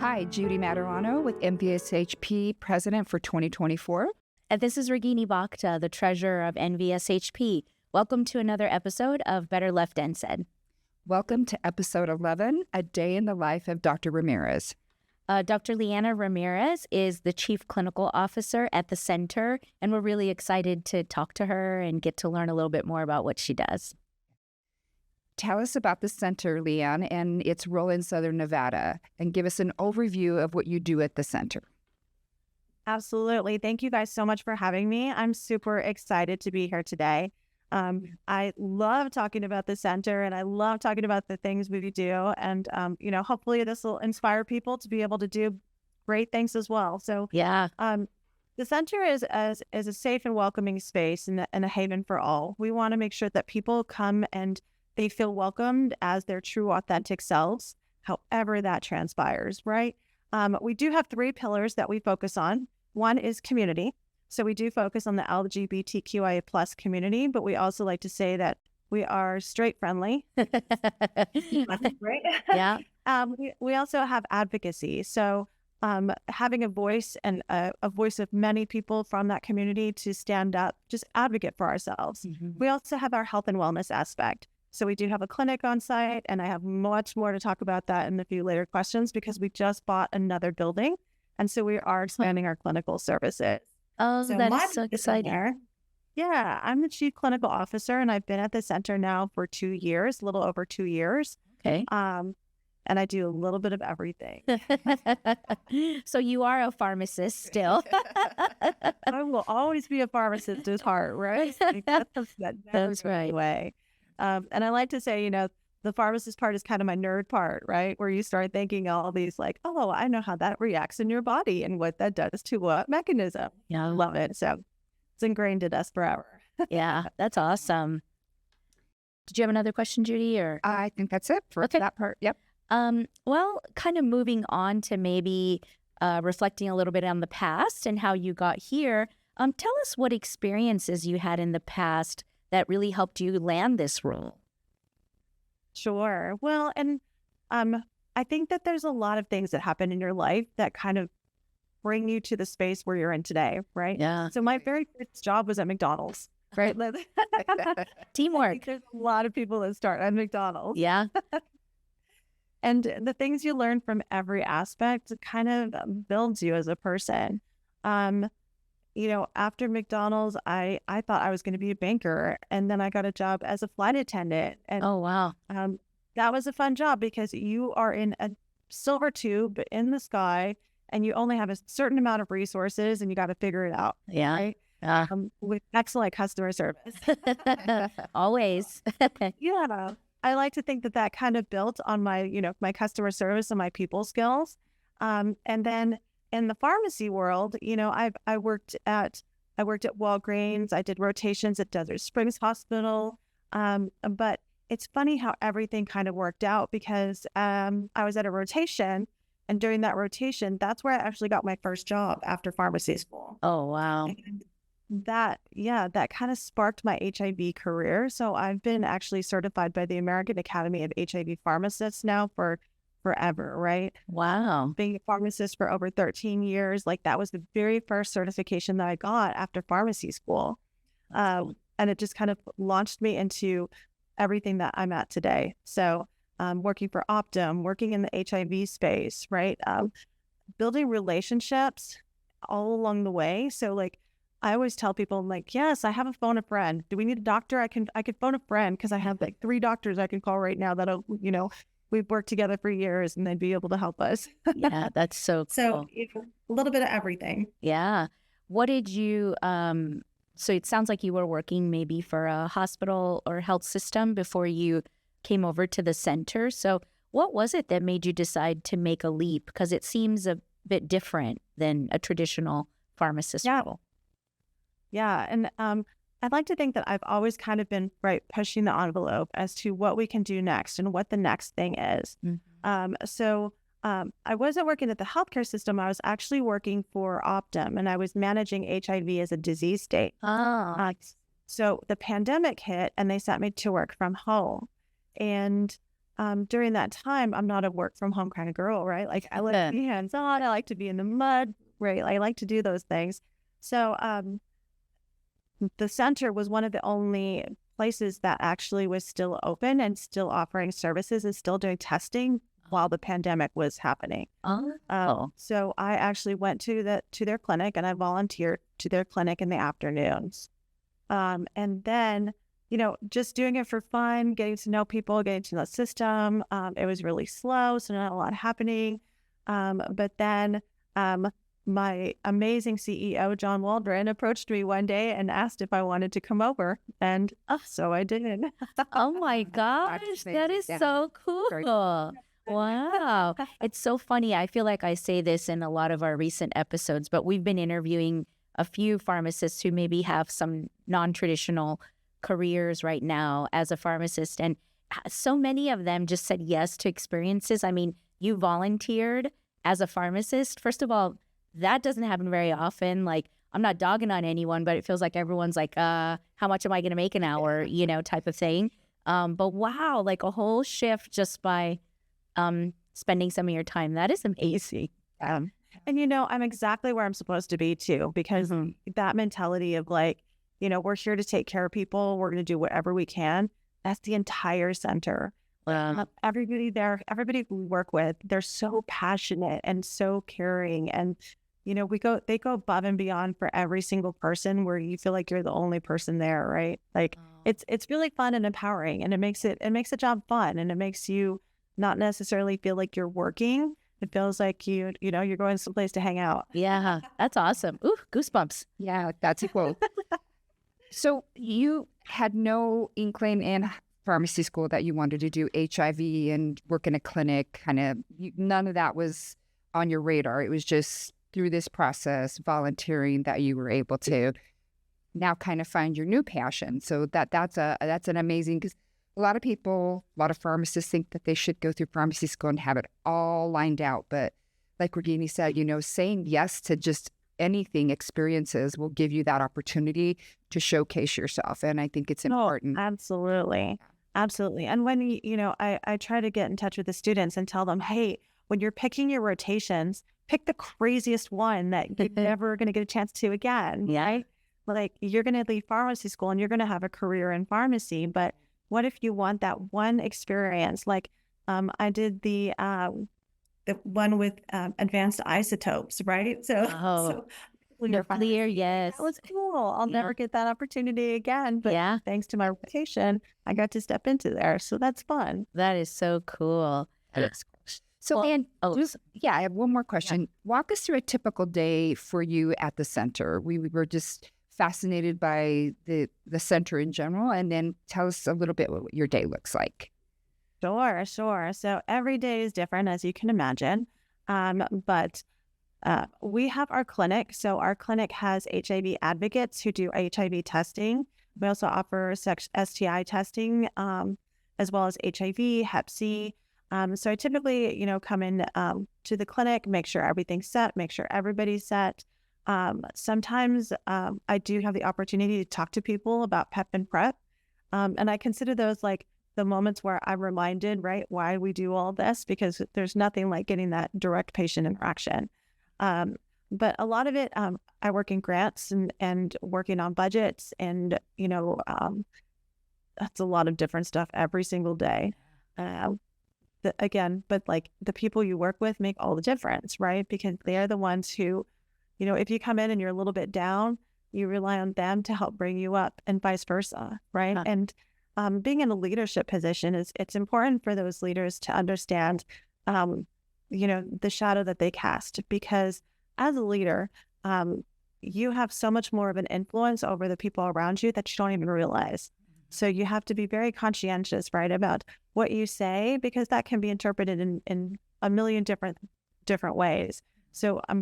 Hi, Judy Materano with NVSHP President for 2024. And this is Regini Bhakta, the Treasurer of NVSHP. Welcome to another episode of Better Left Unsaid. Welcome to episode 11, A Day in the Life of Dr. Ramirez. Dr. Leanna Ramirez is the Chief Clinical Officer at the center, and we're really excited to talk to her and get to learn a little bit more about what she does. Tell us about the center, Leanne, and its role in Southern Nevada, and give us an overview of what you do at the center. Absolutely. Thank you guys so much for having me. I'm super excited to be here today. I love talking about the center, and I love talking about the things we do. And, hopefully this will inspire people to be able to do great things as well. So Yeah. the center is a safe and welcoming space and a haven for all. We want to make sure that people come and they feel welcomed as their true, authentic selves, however that transpires, right? We do have 3 pillars that we focus on. One is community. So we do focus on the LGBTQIA plus community, but we also like to say that we are straight friendly. Right? Yeah. We also have advocacy. So having a voice and a voice of many people from that community to stand up, just advocate for ourselves. Mhm. We also have our health and wellness aspect. So we do have a clinic on site, and I have much more to talk about that in a few later questions because we just bought another building. And so we are expanding our clinical services. Oh, So that my is so position exciting. there- Yeah, I'm the Chief Clinical Officer, and I've been at the center now for 2 years, a little over 2 years. Okay. And I do a little bit of everything. So you are a pharmacist still. I will always be a pharmacist at heart, right? Like, that never That's goes right. away. And I like to say, the pharmacist part is kind of my nerd part, right? Where you start thinking all these like, oh, I know how that reacts in your body and what that does to what mechanism. Yeah. Love it. So it's ingrained in us forever. Yeah, that's awesome. Did you have another question, Judy? Or I think that's it for Okay. that part. Yep. well, kind of moving on to maybe reflecting a little bit on the past and how you got here. Tell us what experiences you had in the past that really helped you land this role. Sure. Well, and I think that there's a lot of things that happen in your life that kind of bring you to the space where you're in today, right? Yeah. So my very first job was at McDonald's, right? I Teamwork. think there's a lot of people that start at McDonald's. Yeah. And the things you learn from every aspect kind of builds you as a person. After McDonald's, I thought I was going to be a banker, and then I got a job as a flight attendant. And Oh, wow. that was a fun job because you are in a silver tube in the sky, and you only have a certain amount of resources, and you got to figure it out, Yeah. right? Yeah. With excellent customer service. Always. Yeah, I like to think that kind of built on my, my customer service and my people skills. And then in the pharmacy world, I worked at Walgreens. I did rotations at Desert Springs Hospital. But it's funny how everything kind of worked out because I was at a rotation, and during that rotation, that's where I actually got my first job after pharmacy school. Oh, wow. And that kind of sparked my HIV career. So I've been actually certified by the American Academy of HIV Pharmacists now for forever, right? Wow. Being a pharmacist for over 13 years, like that was the very first certification that I got after pharmacy school. And it just kind of launched me into everything that I'm at today. So working for Optum, working in the HIV space, right? Building relationships all along the way. So like, I always tell people, I'm like, yes, I have a phone a friend. Do we need a doctor? I could phone a friend because I have like 3 doctors I can call right now that'll, we've worked together for years and they'd be able to help us. Yeah, that's so cool. So a little bit of everything. Yeah. What did you, so it sounds like you were working maybe for a hospital or health system before you came over to the center. So what was it that made you decide to make a leap? Because it seems a bit different than a traditional pharmacist role. Yeah. And I'd like to think that I've always kind of been pushing the envelope as to what we can do next and what the next thing is. Mhm. So I wasn't working at the healthcare system. I was actually working for Optum, and I was managing HIV as a disease state. So the pandemic hit, and they sent me to work from home. And during that time, I'm not a work from home kind of girl, right? Like I like to be hands on. I like to be in the mud, right? I like to do those things. So the center was one of the only places that actually was still open and still offering services and still doing testing while the pandemic was happening. So I actually went to their clinic, and I volunteered to their clinic in the afternoons. And then, just doing it for fun, getting to know people, getting to know the system. It was really slow, so not a lot happening. But then my amazing CEO, John Waldron, approached me one day and asked if I wanted to come over. And so I did. Oh my gosh, that is so cool. Wow. It's so funny. I feel like I say this in a lot of our recent episodes, but we've been interviewing a few pharmacists who maybe have some non-traditional careers right now as a pharmacist. And so many of them just said yes to experiences. I mean, you volunteered as a pharmacist. First of all, that doesn't happen very often. Like, I'm not dogging on anyone, but it feels like everyone's like, how much am I going to make an hour, type of thing. But wow, like a whole shift just by spending some of your time. That is amazing. And I'm exactly where I'm supposed to be too, because that mentality of like, we're here to take care of people. We're going to do whatever we can. That's the entire center. Everybody there, everybody we work with, they're so passionate and so caring. And, they go above and beyond for every single person, where you feel like you're the only person there, right? Like it's really fun and empowering, and it makes the job fun, and it makes you not necessarily feel like you're working. It feels like you're going someplace to hang out. Yeah, that's awesome. Ooh, goosebumps. Yeah, that's equal. So you had no inkling in pharmacy school that you wanted to do HIV and work in a clinic, none of that was on your radar. It was just through this process, volunteering, that you were able to now kind of find your new passion. So that's an amazing, because a lot of pharmacists think that they should go through pharmacy school and have it all lined out. But like Regina said, saying yes to just anything, experiences, will give you that opportunity to showcase yourself. And I think it's important. Absolutely. Absolutely. And when, I try to get in touch with the students and tell them, hey, when you're picking your rotations, pick the craziest one that you're never going to get a chance to again. Yeah. Right? Like, you're going to leave pharmacy school and you're going to have a career in pharmacy. But what if you want that one experience? Like, I did the one with advanced isotopes, right? So nuclear, yes. That was cool. I'll never get that opportunity again. But thanks to my rotation, I got to step into there. So that's fun. That is so cool. So, Anne, I have one more question. Walk us through a typical day for you at the center. We were just fascinated by the center in general, and then tell us a little bit what your day looks like. Sure. So every day is different, as you can imagine. But we have our clinic. So our clinic has HIV advocates who do HIV testing. We also offer STI testing, as well as HIV, Hep C. So I typically, come in to the clinic, make sure everything's set, make sure everybody's set. Sometimes I do have the opportunity to talk to people about PEP and PrEP. And I consider those like the moments where I'm reminded, right, why we do all this, because there's nothing like getting that direct patient interaction. But a lot of it, I work in grants and working on budgets, and, that's a lot of different stuff every single day. But like the people you work with make all the difference, right? Because they are the ones who, if you come in and you're a little bit down, you rely on them to help bring you up, and vice versa, right? And being in a leadership position it's important for those leaders to understand, the shadow that they cast, because as a leader, you have so much more of an influence over the people around you that you don't even realize. So you have to be very conscientious, right, about what you say, because that can be interpreted in a million different ways. So I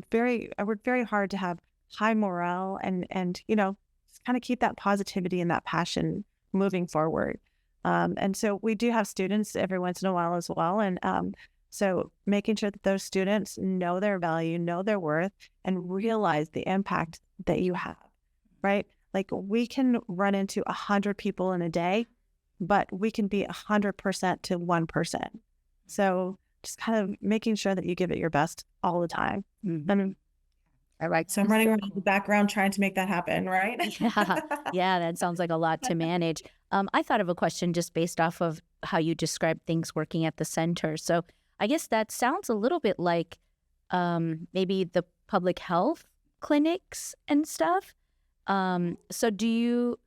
work very hard to have high morale and kind of keep that positivity and that passion moving forward. And so we do have students every once in a while as well. And so making sure that those students know their value, know their worth, and realize the impact that you have, right? Like, we can run into 100 people in a day, but we can be 100% to 1%. So just kind of making sure that you give it your best all the time. Mhm. I like So I'm running around in the background trying to make that happen, right? Yeah, that sounds like a lot to manage. I thought of a question just based off of how you described things working at the center. So I guess that sounds a little bit like maybe the public health clinics and stuff. So do you,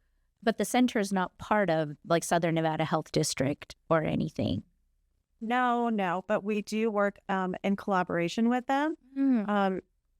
but the center is not part of like Southern Nevada Health District or anything. No, but we do work in collaboration with them.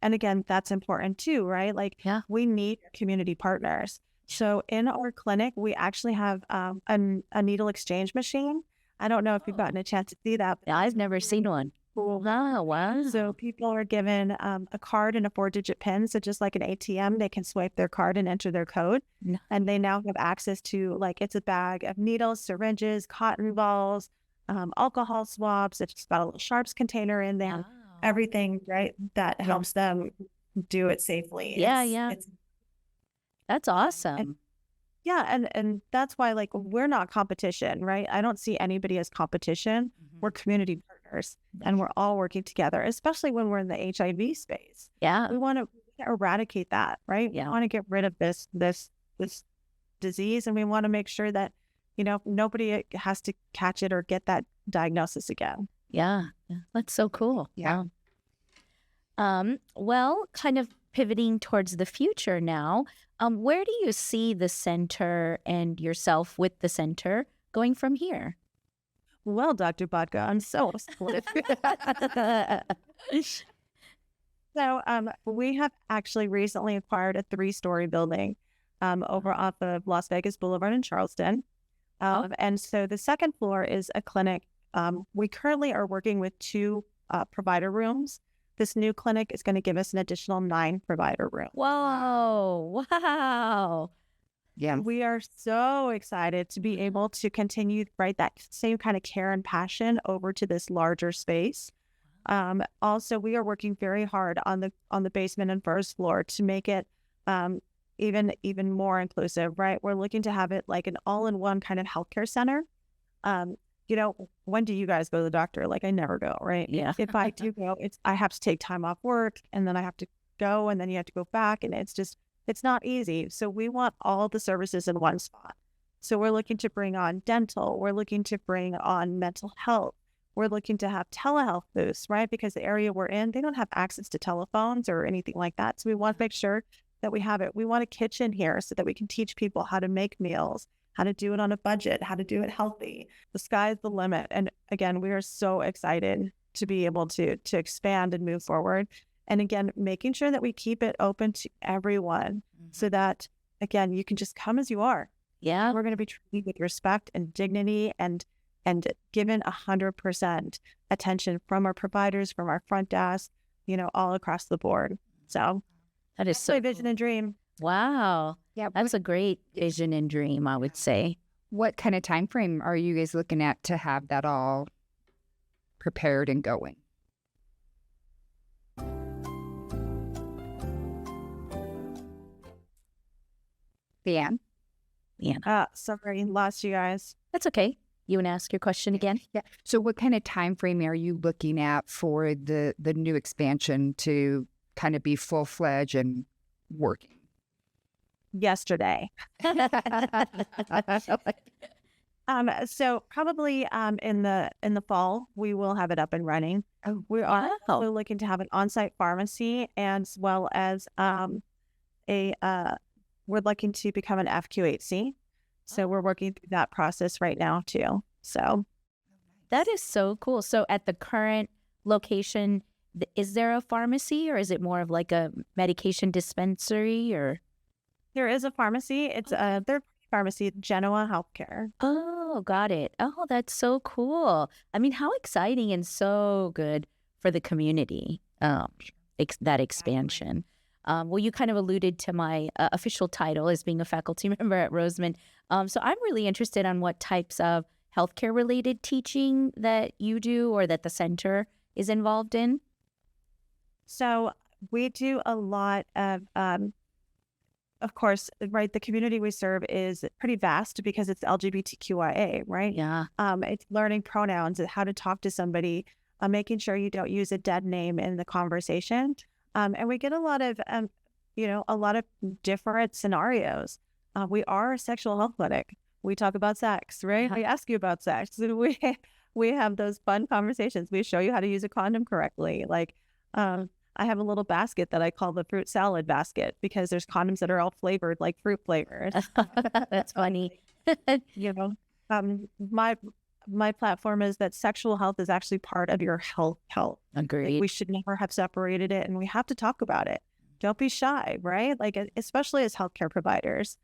And again, that's important too, right? Like we need community partners. So in our clinic, we actually have a needle exchange machine. I don't know if you've gotten a chance to see that. Yeah, I've never seen one. Cool. Oh, wow. So people are given a card and a 4-digit PIN. So just like an ATM, they can swipe their card and enter their code. Nice. And they now have access to, like, it's a bag of needles, syringes, cotton balls, alcohol swabs. It's got a little sharps container in there. Wow. Everything, right, that helps them do it safely. Yeah. That's awesome. And that's why, like, we're not competition, right? I don't see anybody as competition. We're community partners, and we're all working together, especially when we're in the HIV space. Yeah. We want to eradicate that, right? Yeah. We want to get rid of this disease, and we want to make sure that, you know, nobody has to catch it or get that diagnosis again. Yeah. That's so cool. Yeah. Wow. Well, kind of pivoting towards the future now, where do you see the center and yourself with the center going from here? Well, Dr. Bodka, I'm so supportive. So we have actually recently acquired a 3-story building over off of Las Vegas Boulevard in Charleston. And so the second floor is a clinic. We currently are working with 2 provider rooms. This new clinic is going to give us an additional 9 provider rooms. Whoa. Wow. Yeah. We are so excited to be able to continue, right, that same kind of care and passion over to this larger space. Also, we are working very hard on the basement and first floor to make it even more inclusive, right? We're looking to have it like an all-in-one kind of healthcare center. You know, when do you guys go to the doctor? Like, I never go, right? Yeah. If I do go, I have to take time off work, and then I have to go, and then you have to go back, and it's not easy. So we want all the services in one spot. So we're looking to bring on dental. We're looking to bring on mental health. We're looking to have telehealth booths, right? Because the area we're in, they don't have access to telephones or anything like that. So we want to make sure that we have it. We want a kitchen here so that we can teach people how to make meals, how to do it on a budget, how to do it healthy. The sky's the limit. And again, we are so excited to be able to expand and move forward. And again, making sure that we keep it open to everyone so that, again, you can just come as you are. Yeah. We're going to be treated with respect and dignity and given 100% attention from our providers, from our front desk, you know, all across the board. So That is that's so my vision cool. and dream. Wow. Yeah. That's a great vision and dream, I would say. What kind of time frame are you guys looking at to have that all prepared and going? Leanne? Yeah. Sorry, lost you guys. That's okay. You want to ask your question again? Yeah. So what kind of time frame are you looking at for the new expansion to kind of be full-fledged and working? Yesterday. So probably in the fall we will have it up and running. We are also looking to have an on-site pharmacy, and as well as we're looking to become an FQHC. So we're working through that process right now too. So That is so cool. So at the current location, is there a pharmacy, or is it more of like a medication dispensary, or? there is a pharmacy. It's a third pharmacy, Genoa Healthcare. Oh, got it. Oh, that's so cool. I mean, how exciting and so good for the community, that expansion. Well, you kind of alluded to my official title as being a faculty member at Roseman. So I'm really interested on what types of healthcare-related teaching that you do or that the center is involved in. So we do a lot of of course, right, the community we serve is pretty vast because it's LGBTQIA, right? Yeah. It's learning pronouns and how to talk to somebody, making sure you don't use a dead name in the conversation. And we get a lot of, a lot of different scenarios. We are a sexual health clinic. We talk about sex, right? We ask you about sex. And we have those fun conversations. We show you how to use a condom correctly. Like, I have a little basket that I call the fruit salad basket because there's condoms that are all flavored like fruit flavors. That's funny. My platform is that sexual health is actually part of your health. Agreed. Like, we should never have separated it, and we have to talk about it. Don't be shy, right? Like, especially as healthcare providers.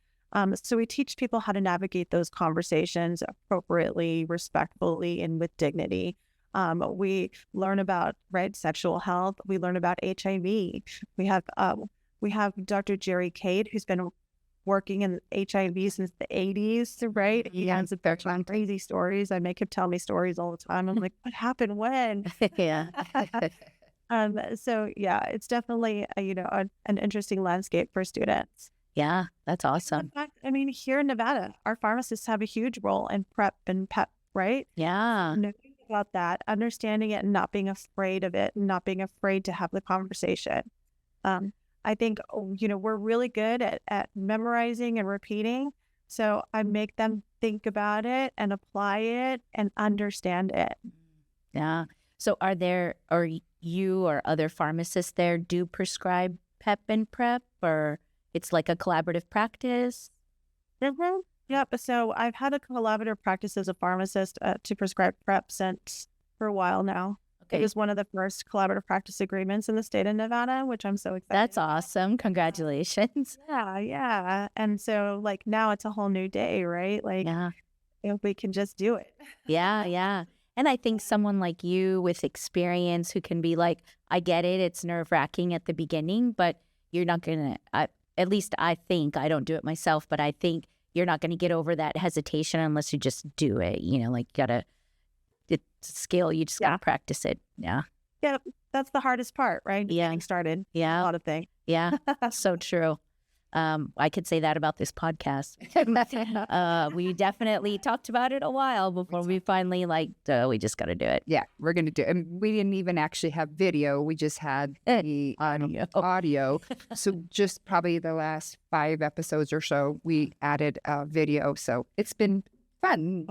So we teach people how to navigate those conversations appropriately, respectfully, and with dignity. We learn about sexual health. We learn about HIV. We have Dr. Jerry Cade, who's been working in HIV since the 80s, right? He has some crazy stories. I make him tell me stories all the time. I'm like, what happened when? Yeah. So yeah, it's definitely an interesting landscape for students. Yeah, that's awesome. In fact, I mean, here in Nevada, our pharmacists have a huge role in PrEP and PEP, right? Yeah. Knowing about that, understanding it and not being afraid of it, and not being afraid to have the conversation. I think, we're really good at memorizing and repeating. So I make them think about it and apply it and understand it. Yeah. So are you or other pharmacists there do prescribe PEP and PrEP, or it's like a collaborative practice? Mm-hmm. Yep. So I've had a collaborative practice as a pharmacist to prescribe PrEP for a while now. Okay. It was one of the first collaborative practice agreements in the state of Nevada, which I'm so excited That's about. awesome. Congratulations. Yeah. And so now it's a whole new day, right? Like, Yeah. if we can just do it. Yeah. And I think someone like you with experience who can be like, I get it, it's nerve-wracking at the beginning, but you're not going to, at least I think, I don't do it myself, but I think you're not going to get over that hesitation unless you just do it. It's a skill, you just got to practice it. Yeah. Yeah, that's the hardest part, right? Yeah. Getting started. Yeah. A lot of things. Yeah. So true. I could say that about this podcast. We definitely talked about it a while before we finally we just got to do it. Yeah, we're going to do it. And we didn't even actually have video. We just had the audio. So just probably the last 5 episodes or so, we added video. So it's been fun.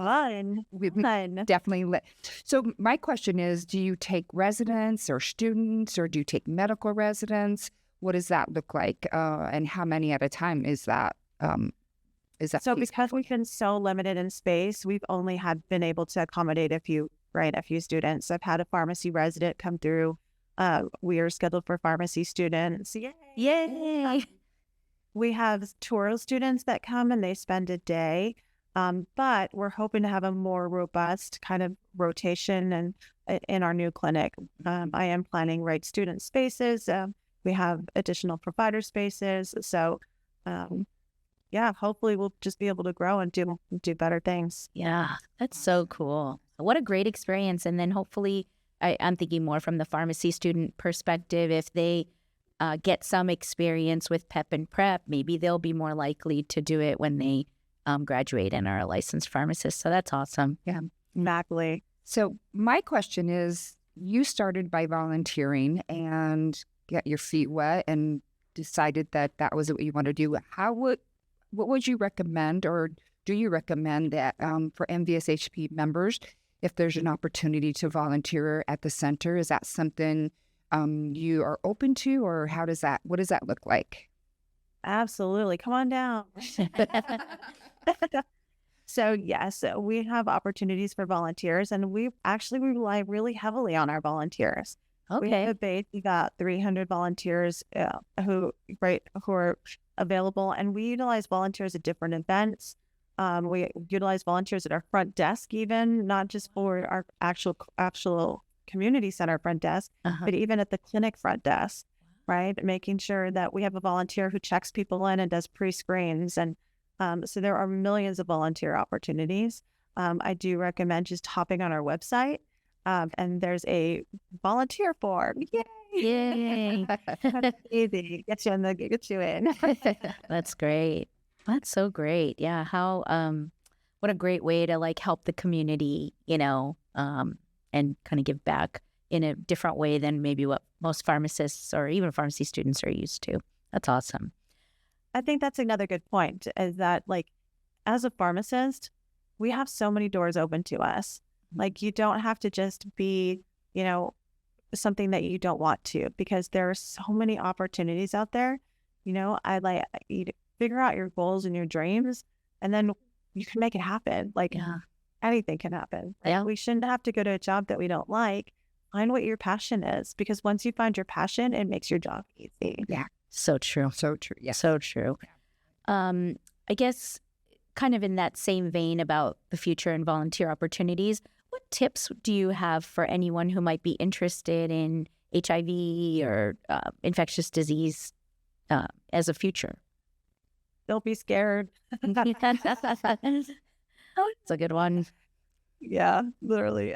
We definitely. So my question is, do you take residents or students, or do you take medical residents? What does that look like? And how many at a time is that? So because we've been so limited in space, we've only been able to accommodate a few students. I've had a pharmacy resident come through. We are scheduled for pharmacy students. Yay! We have tour students that come and they spend a day. But we're hoping to have a more robust kind of rotation and in our new clinic. I am planning student spaces. We have additional provider spaces. So, hopefully we'll just be able to grow and do better things. Yeah, that's so cool. What a great experience. And then hopefully, I'm thinking more from the pharmacy student perspective, if they get some experience with PEP and PrEP, maybe they'll be more likely to do it when they graduate and are a licensed pharmacist. So that's awesome. Yeah, exactly. So my question is, you started by volunteering and get your feet wet and decided that was what you want to do. What would you recommend, or do you recommend that for MVSHP members, if there's an opportunity to volunteer at the center? Is that something you are open to, or what does that look like? Absolutely. Come on down. So yes, we have opportunities for volunteers, and we rely really heavily on our volunteers. Okay. We have a base. We got 300 volunteers who are available, and we utilize volunteers at different events. We utilize volunteers at our front desk, even not just for our actual community center front desk, but even at the clinic front desk, right? Making sure that we have a volunteer who checks people in and does pre-screens, and so there are millions of volunteer opportunities. I do recommend just hopping on our website. And there's a volunteer form. Yay! Yay. Easy. Get you in. That's great. That's so great. Yeah. How, what a great way to like help the community, and kind of give back in a different way than maybe what most pharmacists or even pharmacy students are used to. That's awesome. I think that's another good point is that, like, as a pharmacist, we have so many doors open to us. Like, you don't have to just be, something that you don't want to, because there are so many opportunities out there. I you figure out your goals and your dreams, and then you can make it happen. Like, anything can happen. Right? Yeah. We shouldn't have to go to a job that we don't like. Find what your passion is, because once you find your passion, it makes your job easy. Yeah. So true. So true. Yeah. So true. I guess kind of in that same vein about the future and volunteer opportunities, what tips do you have for anyone who might be interested in HIV or infectious disease as a future? Don't be scared. It's a good one. Yeah, literally.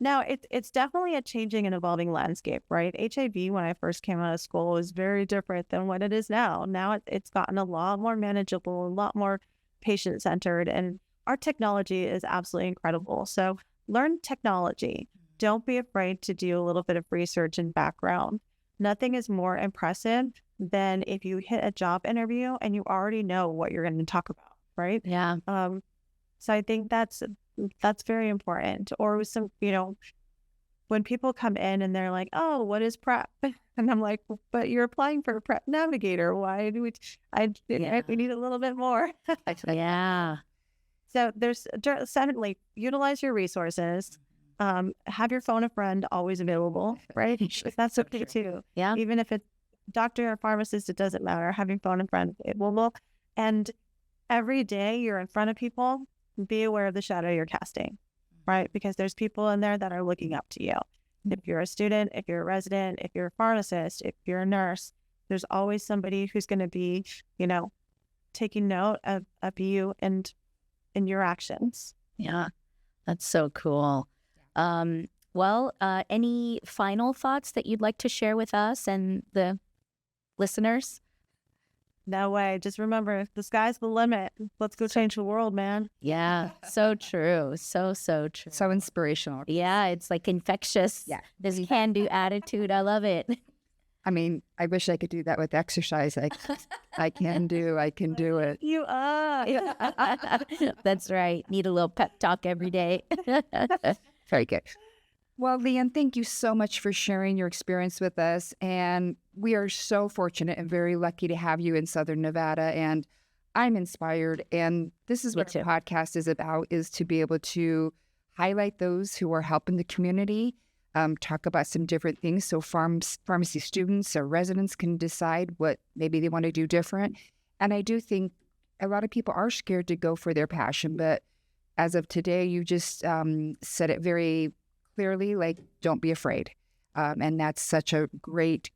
Now, it's definitely a changing and evolving landscape, right? HIV, when I first came out of school, was very different than what it is now. Now it's gotten a lot more manageable, a lot more patient-centered, and our technology is absolutely incredible. So learn technology. Don't be afraid to do a little bit of research and background. Nothing is more impressive than if you hit a job interview and you already know what you're going to talk about, right? Yeah. So I think that's very important. Or with some, when people come in and they're like, "Oh, what is PrEP?" And I'm like, "But you're applying for a PrEP navigator. Why do we? We need a little bit more." Yeah. So there's certainly utilize your resources. Have your phone a friend always available, right? That's okay too. Yeah. Even if it's doctor or pharmacist, it doesn't matter. Having phone a friend available, and every day you're in front of people, be aware of the shadow you're casting, right? Because there's people in there that are looking up to you. If you're a student, if you're a resident, if you're a pharmacist, if you're a nurse, there's always somebody who's going to be, taking note of you and in your actions. Yeah. That's so cool. Any final thoughts that you'd like to share with us and the listeners? No way. Just remember, the sky's the limit. Let's go change the world, man. Yeah. So true. So true. So inspirational. Yeah. It's like infectious. Yeah. This can-do attitude. I love it. I mean, I wish I could do that with exercise. I can do it. You are. That's right. Need a little pep talk every day. Very good. Well, Leanne, thank you so much for sharing your experience with us. And we are so fortunate and very lucky to have you in Southern Nevada. And I'm inspired. And this is what the podcast is about, is to be able to highlight those who are helping the community, talk about some different things. So pharmacy students or residents can decide what maybe they want to do different. And I do think a lot of people are scared to go for their passion. But as of today, you just said it very clearly, like, don't be afraid. And that's such a great,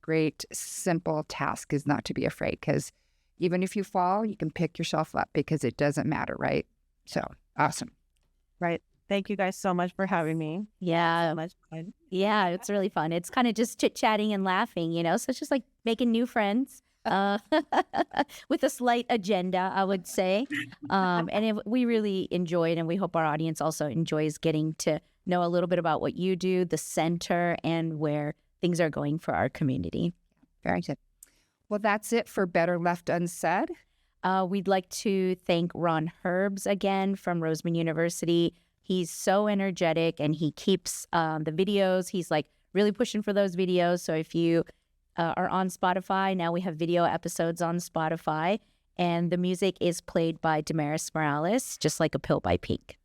simple task, is not to be afraid, because even if you fall, you can pick yourself up, because it doesn't matter, right? So awesome. Right. Thank you guys so much for having me. Yeah. So much fun. Yeah, it's really fun. It's kind of just chit-chatting and laughing, so it's just like making new friends with a slight agenda, I would say. We really enjoy it, and we hope our audience also enjoys getting to know a little bit about what you do, the center, and where things are going for our community. Very good. Well, that's it for Better Left Unsaid. We'd like to thank Ron Herbs again from Roseman University. He's so energetic, and he keeps the videos. He's like really pushing for those videos. So if you are on Spotify, now we have video episodes on Spotify, and the music is played by Damaris Morales, Just Like a Pill by Pink.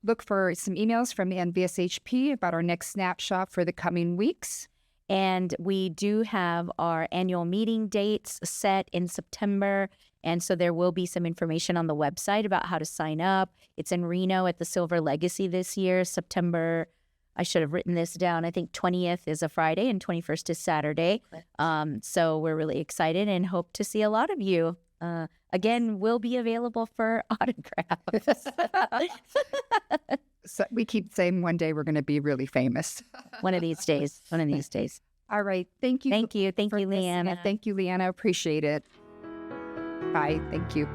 Look for some emails from the NVSHP about our next snapshot for the coming weeks. And we do have our annual meeting dates set in September. And so there will be some information on the website about how to sign up. It's in Reno at the Silver Legacy this year, September. I should have written this down. I think 20th is a Friday and 21st is Saturday. So we're really excited and hope to see a lot of you. Again, we'll be available for autographs. So we keep saying one day we're going to be really famous. One of these days. One of these days. All right. Thank you. Thank you. Thank for you, listening. Leanna. Thank you, Leanna. Appreciate it. Bye. Thank you.